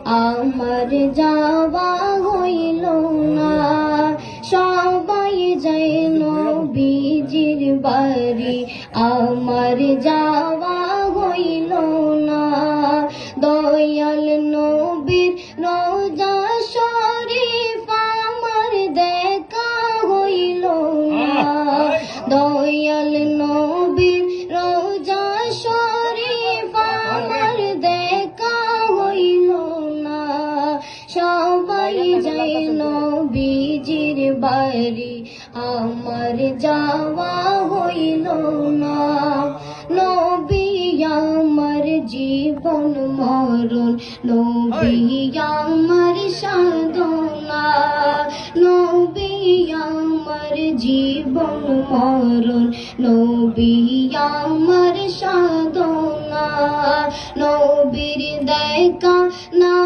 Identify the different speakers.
Speaker 1: আমার যাওয়া হইল না। সবাই যাই নবীজির বাড়ি, আমার যাওয়া হইল না। দয়াল নবীর রোজা শরীফ আমার দেখা হইল না। দয়াল নবীর রোজা শরীফ আমার দেখা হইল না। সবাই যাই নবীজির বাড়ি, আমার যাওয়া হইল না। নবী আমার জীবন মরণ, নবী আমার সাধনা। নবী আমার জীবন মরণ, নবী আমার সাধনা। নবীর দেখা না